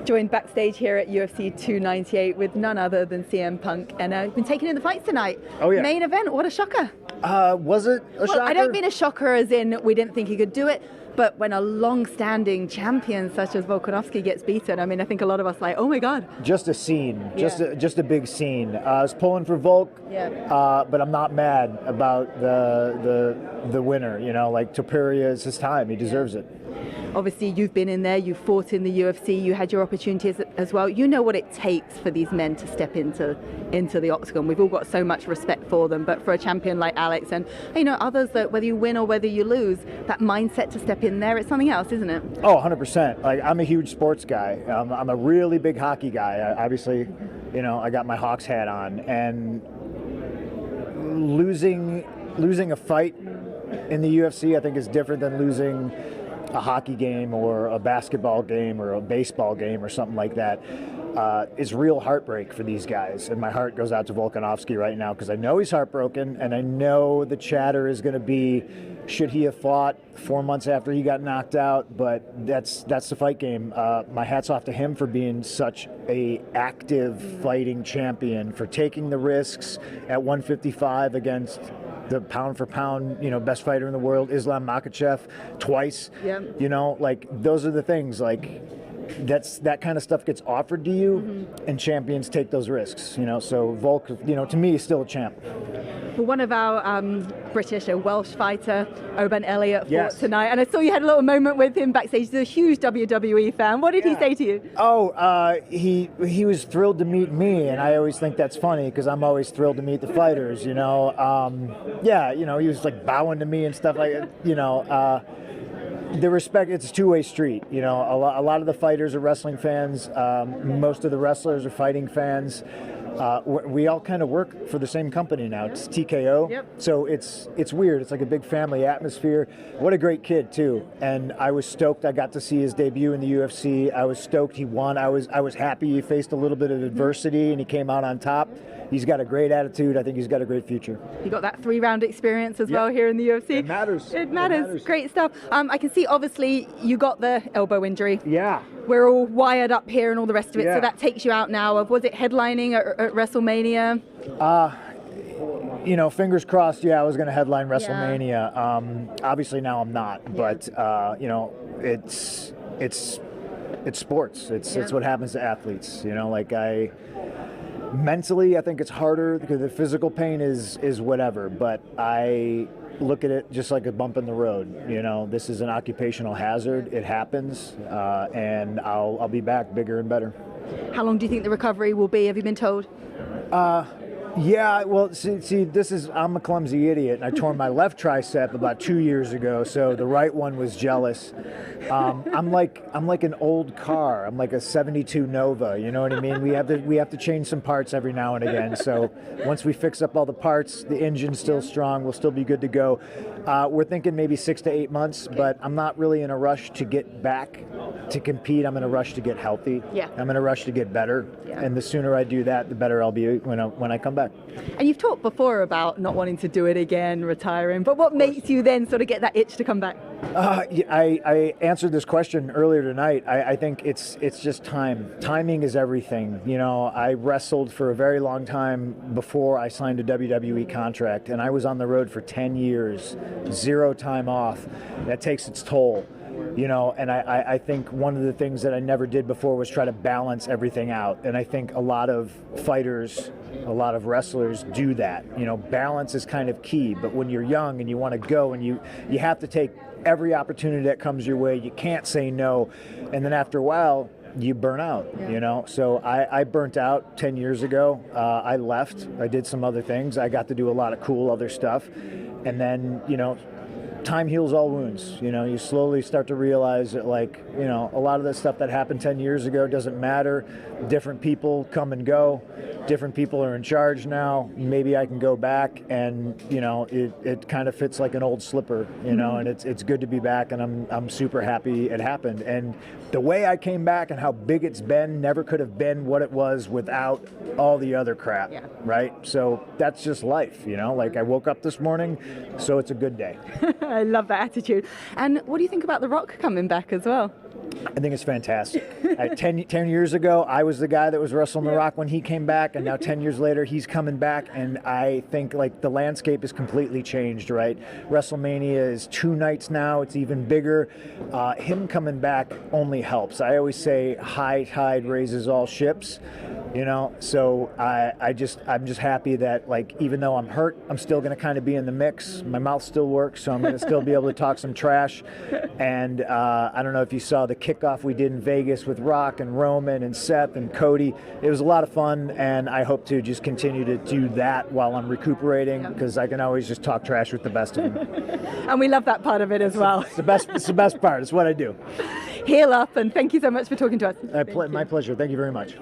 Joined backstage here at UFC 298 with none other than CM Punk, and you've been taking in the fights tonight. Oh yeah. Main event, what a shocker. Was it a shocker? I don't mean a shocker as in we didn't think he could do it, but when a long-standing champion such as Volkanovski gets beaten, I mean, I think a lot of us like, oh my God. Just a scene, just a big scene. I was pulling for Volk, but I'm not mad about the winner. You know, like Topuria is his time; he deserves it. Obviously, you've been in there, you've fought in the UFC, you had your opportunities as well. You know what it takes for these men to step into the octagon. We've all got so much respect for them, but for a champion like Alex and others, that whether you win or whether you lose, that mindset to step in there, it's something else, isn't it? Oh, 100%. Like, I'm a huge sports guy. I'm a really big hockey guy. Obviously, I got my Hawks hat on, and losing a fight in the UFC, I think, is different than losing a hockey game or a basketball game or a baseball game or something like that. It's real heartbreak for these guys, and my heart goes out to Volkanovski right now because I know he's heartbroken, and I know the chatter is going to be, should he have fought 4 months after he got knocked out? But that's the fight game. My hat's off to him for being such a active fighting champion, for taking the risks at 155 against the pound for pound, best fighter in the world, Islam Makhachev, twice. Yep. Like, those are the things, like, that kind of stuff gets offered to you, and champions take those risks, so Volk, to me, is still a champ. Well, one of our a Welsh fighter, Oban Elliott, fought Yes. tonight, and I saw you had a little moment with him backstage. He's a huge WWE fan. What did he say to you? Oh, he was thrilled to meet me, and I always think that's funny because I'm always thrilled to meet the fighters, he was like bowing to me and stuff like that, the respect, it's a two-way street. A lot of the fighters are wrestling fans. Most of the wrestlers are fighting fans. We all kind of work for the same company now. It's TKO. Yep. So it's weird. It's like a big family atmosphere. What a great kid too. And I was stoked I got to see his debut in the UFC. I was stoked he won. I was happy he faced a little bit of adversity and he came out on top. He's got a great attitude. I think he's got a great future. You got that 3-round experience as well here in the UFC. It matters. It matters. Great stuff. I can see, obviously, you got the elbow injury. Yeah. We're all wired up here and all the rest of it. Yeah. So that takes you out now of, was it headlining at WrestleMania? Fingers crossed. Yeah, I was going to headline WrestleMania. Obviously now I'm not, but it's sports. It's what happens to athletes. Mentally, I think it's harder because the physical pain is whatever, but I look at it just like a bump in the road. This is an occupational hazard. It happens, and I'll be back bigger and better. How long do you think the recovery will be? Have you been told? Yeah, well, see, I'm a clumsy idiot, and I tore my left tricep about 2 years ago, so the right one was jealous. I'm like an old car. I'm like a 72 Nova, you know what I mean? We have to change some parts every now and again, so once we fix up all the parts, the engine's still strong, we'll still be good to go. We're thinking maybe 6 to 8 months, but I'm not really in a rush to get back to compete. I'm in a rush to get healthy. Yeah. I'm in a rush to get better, and the sooner I do that, the better I'll be when I come back. And you've talked before about not wanting to do it again, retiring, but what makes you then sort of get that itch to come back? I answered this question earlier tonight. I think it's just time. Timing is everything. I wrestled for a very long time before I signed a WWE contract, and I was on the road for 10 years, 0 time off. That takes its toll. And I think one of the things that I never did before was try to balance everything out. And I think a lot of fighters, a lot of wrestlers do that. Balance is kind of key. But when you're young and you want to go and you have to take every opportunity that comes your way, you can't say no. And then after a while, you burn out, So I burnt out 10 years ago. I left. I did some other things. I got to do a lot of cool other stuff. And then, time heals all wounds. You slowly start to realize that, a lot of the stuff that happened 10 years ago doesn't matter. Different people come and go. Different people are in charge now. Maybe I can go back, and it kind of fits like an old slipper. And it's good to be back, and I'm super happy it happened. And the way I came back and how big it's been never could have been what it was without all the other crap. Yeah. Right? So that's just life. I woke up this morning, so it's a good day. I love that attitude. And what do you think about The Rock coming back as well? I think it's fantastic. 10 years ago, I was the guy that was wrestling The Rock when he came back, and now 10 years later, he's coming back, and I think like the landscape is completely changed, right? WrestleMania is 2 nights now. It's even bigger. Him coming back only helps. I always say high tide raises all ships, you know? So I'm just happy that, like, even though I'm hurt, I'm still going to kind of be in the mix. My mouth still works, so I'm going to still be able to talk some trash. And I don't know if you saw the kickoff we did in Vegas with Rock and Roman and Seth and Cody. It was a lot of fun, and I hope to just continue to do that while I'm recuperating, because I can always just talk trash with the best of them. And we love that part of it as well. It's the best part. It's what I do. Heal up, and thank you so much for talking to us. My pleasure. Thank you very much.